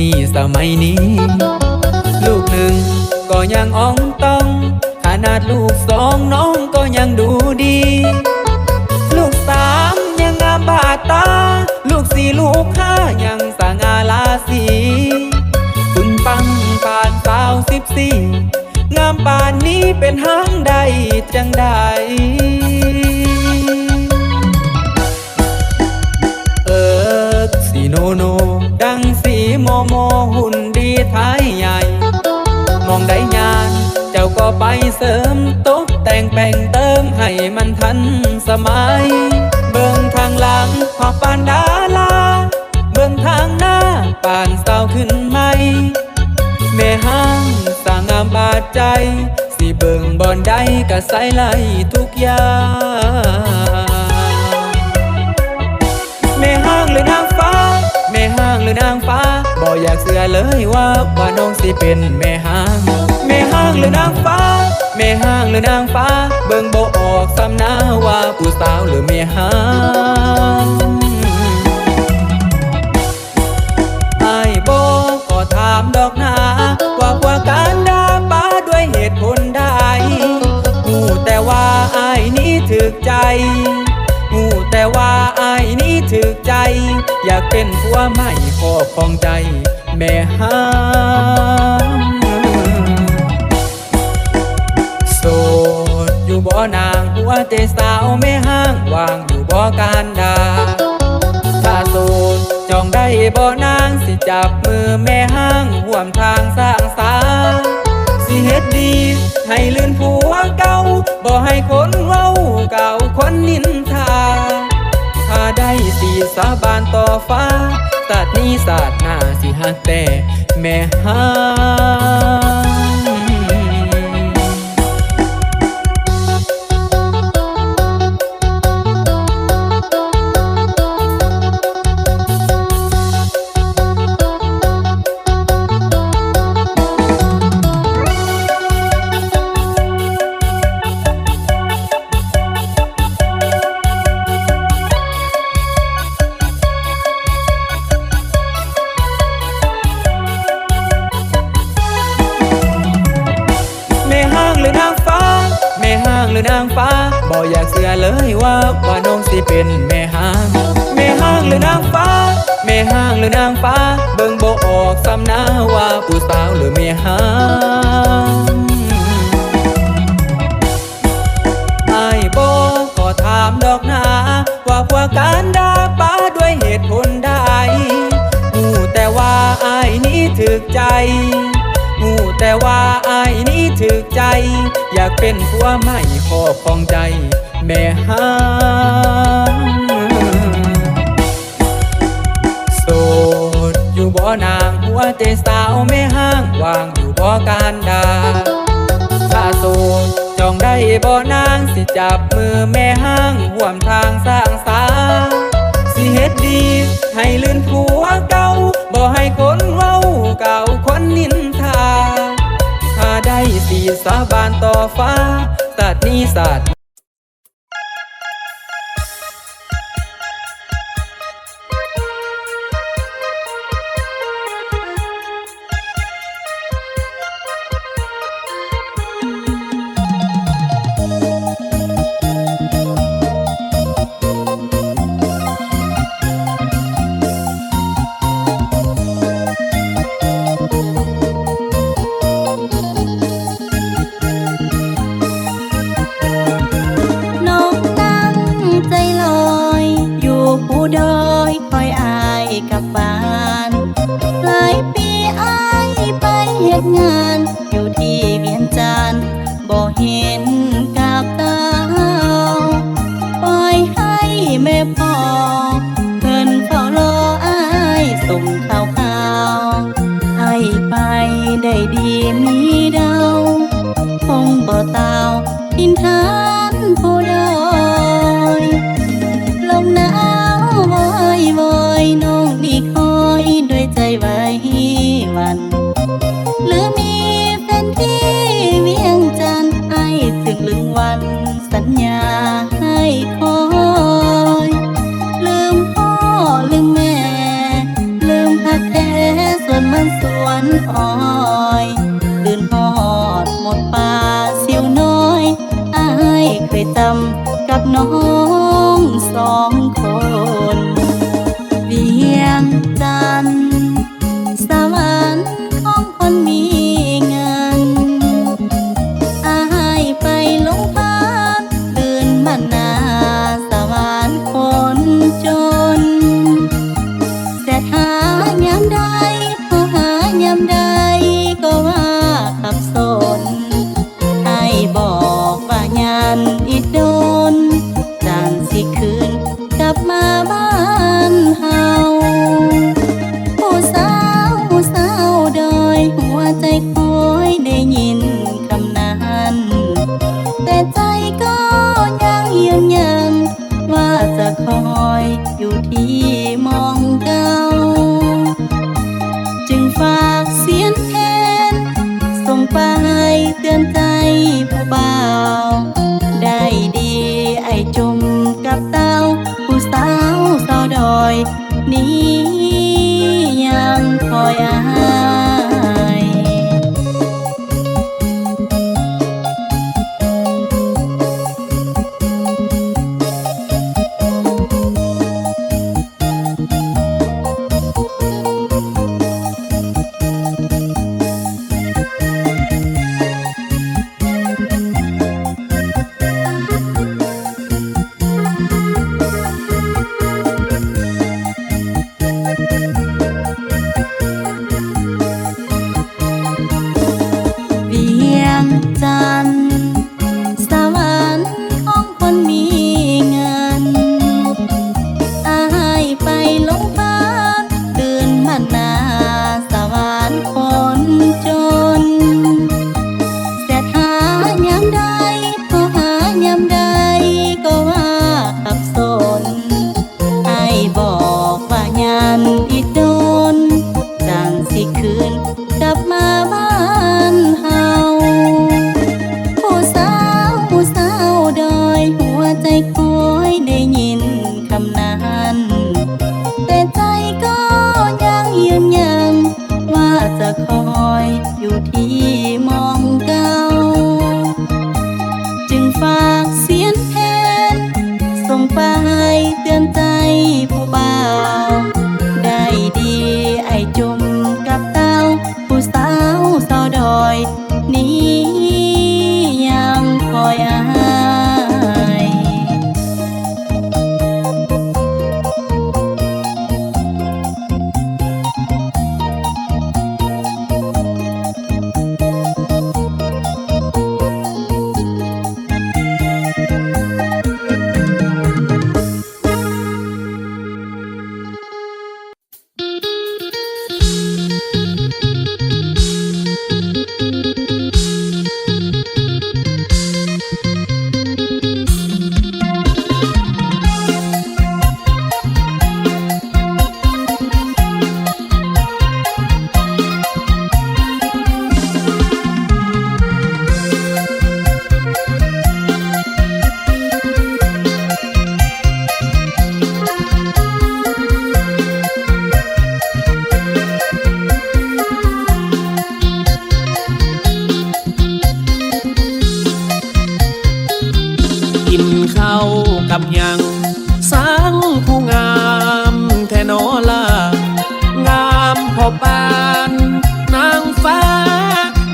นี้สมัยนี้ลูกหนึ่งก็ยังอ่องต้องขนาดลูกสองน้องก็ยังดูดีลูกสามยังงามบาดตาลูกสี่ลูกห้ายังสง่าราศีสุนปังปานสาว14งามปานนี้เป็นหางใดจังใดสีโนโนดังสีโมโมหุ่นดีท้ายใหญ่มองได้งานเจ้าก็ไปเสริมตกแต่งแปลงเติมให้มันทันสมัยเบิ่งทางหลังหอบปานดาราเบิ่งทางหน้าปานสาวขึ้นใหม่แม่ห้างสร้างงามบาดใจสิเบิ่งบอนใดก็ใส่ไหลทุกอย่างแม่ห้างหรือนางฟ้าแม่ห้างหรือนางฟ้าบ่อยากเชื่อเลยว่าน้องสิเป็นแม่ห้างแม่ห้างหรือนางฟ้าแม่ห้างหรือนางฟ้าเบิ่งบ่ออกซ้ำหน้าว่าผู้สาวหรือแม่ห้างอ้ายบ่ขอถามดอกหนาว่าการด่าป้าด้วยเหตุผลใดหูแต่ว่าอ้ายนี้ถึกใจหูแต่ว่าอ้ายนี้ถึกใจอยากเป็นผัวใหม่ครอบครองใจแม่ห้างโสดอยู่บ่นางหัวใจสาวแม่ห้างวางอยู่บ่การด่าถ้าโสดจองได้บ่นางสิจับมือแม่ห้างร่วมทางสร้างสาสิเฮ็ดดีให้ลื่นผัวเก่าบ่ให้คนเว้าเก่าคนนินทาถ้าได้สิสาบานต่อฟ้าศาสตร์นี้ศาสตร์หน้าสิหักแต่แม่ห้างหรือนางฟ้าบ่อยากเชื่อเลยว่าน้องสิเป็นแม่ห้างแม่ห้างหรือนางฟ้าแม่ห้างหรือนางฟ้าเบิ่งบ่ออกซ้ำหน้าว่าผู้สาวหรือแม่ห้างอ้ายบ่ขอถามดอกหนาว่าการด่าป้าด้วยเหตุผลใดหูแต่ว่าอ้ายนี้ถึกใจหูแต่ว่าอ้ายนี้ถึกใจอยากเป็นผัวใหม่ครอบครองใจแม่ห้างโสดอยู่บ่นางหัวใจสาวแม่ห้างวางอยู่บ่การด่าถ้าโสดจองได้บ่นางสิจับมือแม่ห้างร่วมทางสร้างสาสิเฮ็ดดีให้ลื่นผัวเก่าบ่ให้คนเว้าเก่าคนนินทาถ้าได้สิสาบานต่อฟ้าศาสตร์นี้ศาสตร์ ส่วนมัน อ้อยตื่นพอดหมดป่าสิวน้อยอายเคยจำกับน้องสองคนเวียงจันทร์สวรรค์ของคนมีเงินอายไปหลงพักตื่นมานาสวรรค์คนจนแต่หายามใดพอหายามใดก็ว่าขับสนให้บอกว่ายันอีกโดนจานสิคืนกลับมาบ้านเฮาผู้สาวดอยหัวใจคอยได้ยินคำนั้นแต่ใจก็ยังยืนยันว่าจะคอยอยู่ที่มองเก่าจึงฝากเสียงแทนส่งไปเตือนใจผู้บ่าวได้ดีไอ้จุ่มกับเต้าผู้สาวดอยนี้ยังคอยอายเวียงจันทร์สวรรค์ของคนมีเงินอายไปหลงพักตื่นมานาสวรรค์คนจนแต่หายามใดพอหายามใดก็ว่าขับสนให้บอกว่ายันอีกโดนจานสิคืนกลับมาบ้านเฮาผู้สาวดอยหัวใจคอยได้ยินคำนั้นแต่ใจก็ยังยืนยันว่าจะคอยอยู่ที่มองเก่าจึงฝากเสียงแทนส่งไปเตือนใจผู้บ่าวได้ดีไอ้จุ่มกับเต้าผู้สาวดอยนี้ยังคอยอายกินข้าวกับหยังสร้างผู้งามแท่นอลางามพอปานนางฟ้า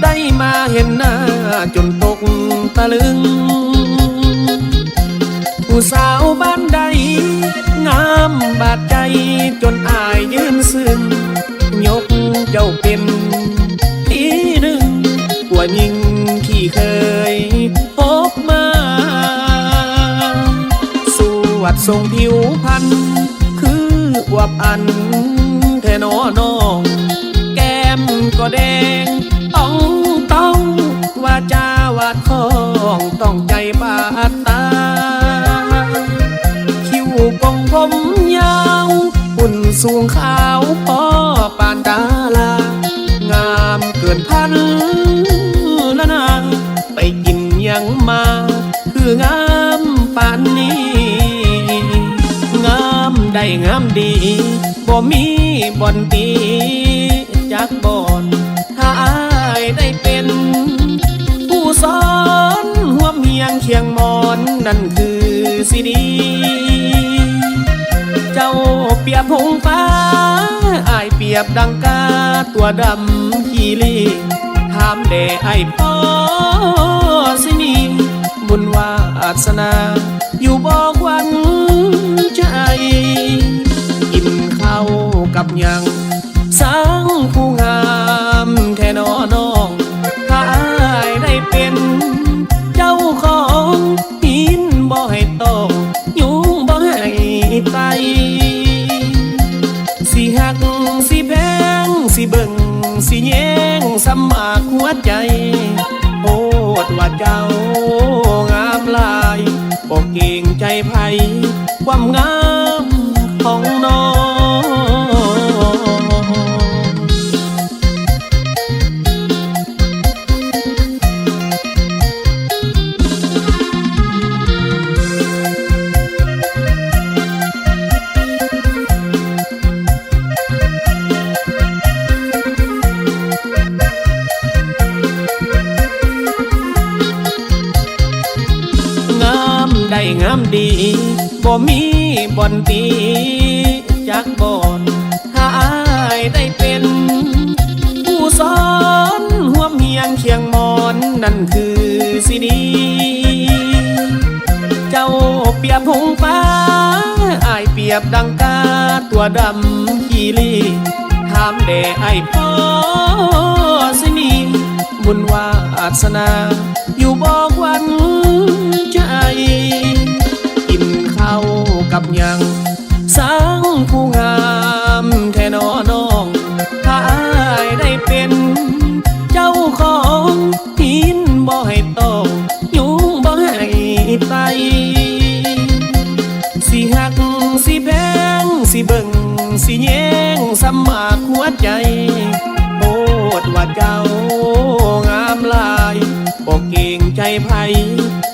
ได้มาเห็นหน้าจนตกตะลึงผู้สาวบ้านใดงามบาดใจจนอายยืนซึ้งยกเจ้าเป็นที่หนึ่งกว่ายิ่งที่เคยพบมาสวดทรงผิวพรรณคืออวบอันแท่นอน้องแก้มก็แดงต้องว่าจาวาดคองต้องใจบาดตาคิ้วกองผมยาวหุ่นสูงขาวพอปานดารางามเกินพันละนางไปกินยังมาคืองามปานนี้งามได้งามดีบ่มีบ่อนตีจักบ่อน ได้เป็นผู้สอนห่วมเฮียงเคียงมอนนั่นคือสิดีเจ้าเปรียบหงฟ้าอายเปรียบดังกาตัวดำขี้ลีถามแด่ไอ้พ่อสินีบุญวาสนาอยู่บ่ควันใจกินข้าวกับหยังสร้างผู้งามแท่นอน้องถ้าอายได้เป็นเจ้าของหินบ่ให้ตกยุงบ่ให้ไตสิหักสิแพงสิเบิ่งสิแย่งสมัครหัวใจโอดว่าเจ้างามหลายบ่เก่งใจไผความงามของน้องได้งามดีบ่มีบ่อนตีจักบ่อนถ้าอายได้เป็นผู้สอนห่วมเฮียงเคียงมอนนั่นคือสิดีเจ้าเปรียบหงฟ้าอายเปรียบดังกาตัวดำขี้ลีถามแด่ไอ้พ่อสินีบุญวาสนาอยู่บ่ควันใจกินข้าวกับหยังสร้างผู้งามแท่นอน้องถ้าอายได้เป็นเจ้าของหินบ่ให้ตกยุงบ่ให้ไตสิหักสิแพงสิเบิ่งสิแย่งสมัครหัวใจโอดว่าเจ้างามหลายบ่เก่งใจไผ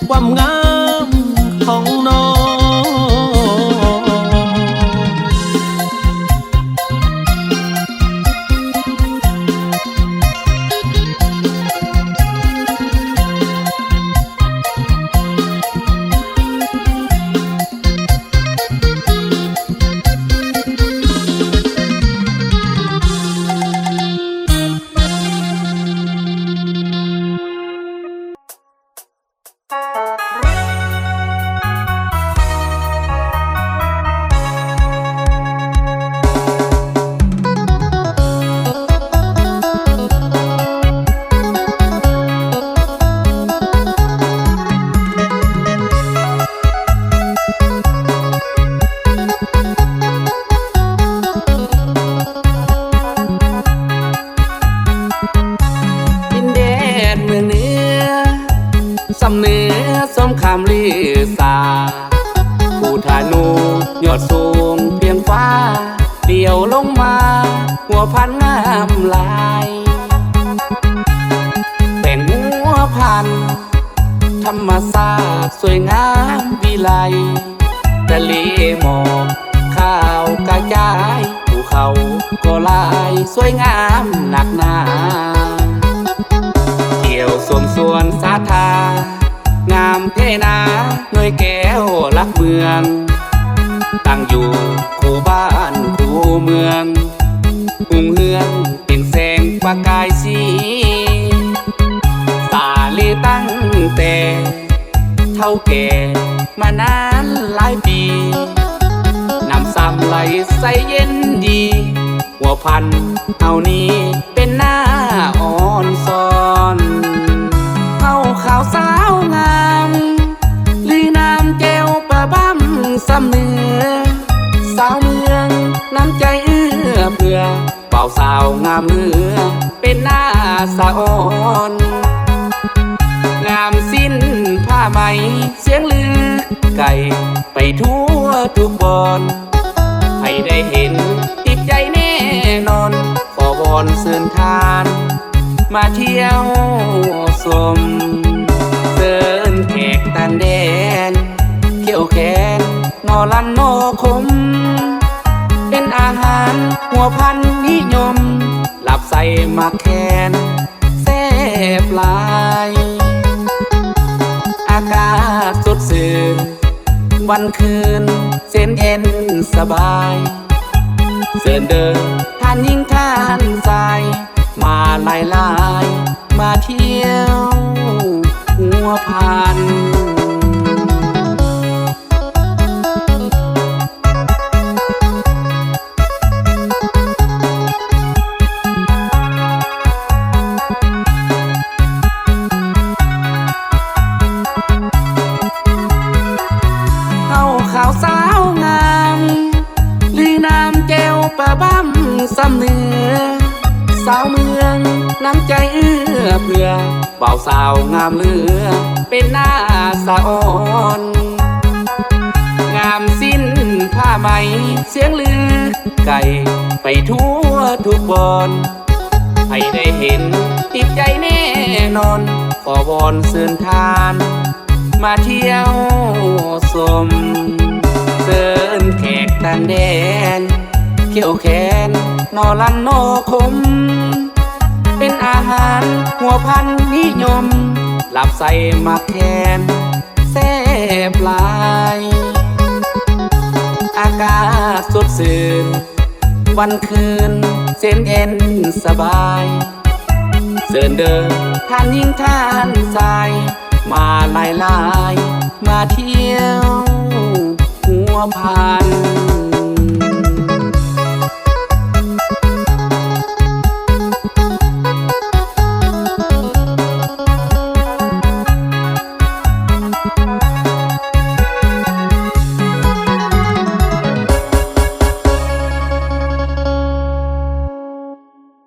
ความงามของน้อง ำเนื้อส้มคำลือสาผู้ธนูยอดสูงเพียงฟ้าเดี่ยวลงมาหัวพันงามลายเป็นหัวพันธรรมศาสตร์สวยงามวิไลทะเลหมอกข้าวกระจายภูเขาก็ลายสวยงามหนักหนาเกี่ยวสวมส่วนสาธางามเทนาหน่วยแก้วรักเมืองตั้งอยู่คู่บ้านคู่เมืองหุ่งเฮืองเป็นแสงประกายสีตาลีตั้งแต่เท่าแก่มานานหลายปีน้ำซ้ำไหลใสเย็นดีหัวพันเอานี้เป็นหน้าอ่อนซ้อนเท่าขาวสาวงามลือน้ำแก้วประบ้ำซ้ำเนื้อสาวเมืองน้ำใจเอื้อเพื่อเป่าสาวงามเนื้อเป็นหน้าสะอ่อนงามสิ้นผ้าไหมเสียงลือไก่ไปทั่วทุกบอนให้ได้เห็นติดใจแน่นอนขอวอนเชิญทานมาเที่ยวชมเชิญแขกต่างแดนเขี่ยวแขนนอลันนอคมเป็นอาหารหัวพันนิยมหลับใส่มาแคนแซ่ ศสดชื่นวันคืนเส้นเย็นสบายเสินเดินท่านยิ่งท่านใจมาหลายมาเที่ยวหัวพันขาวสาวงามลือนามเจวประบ้ำซ้ำเนื้อสาวเมืองน้ำใจเอื้อเพื่อเบาสาวงามเหลือเป็นหน้าสะอ่อนงามสิ้นผ้าไหมเสียงลือไก่ไปทั่วทุกบอนให้ได้เห็นติดใจแน่นอนขอวอนเชิญทานมาเที่ยวชมเชิญแขกต่างแดนเขี่ยวแขนนอลันนอคมเป็นอาหารหัวพันนิยมหลับใส่มาแคนแซ่บหลายอากาศสดชื่นวันคืนเส้นเย็นสบายเสินเดินท่านยิ่งท่านใจมาหลายมาเที่ยวหัวพัน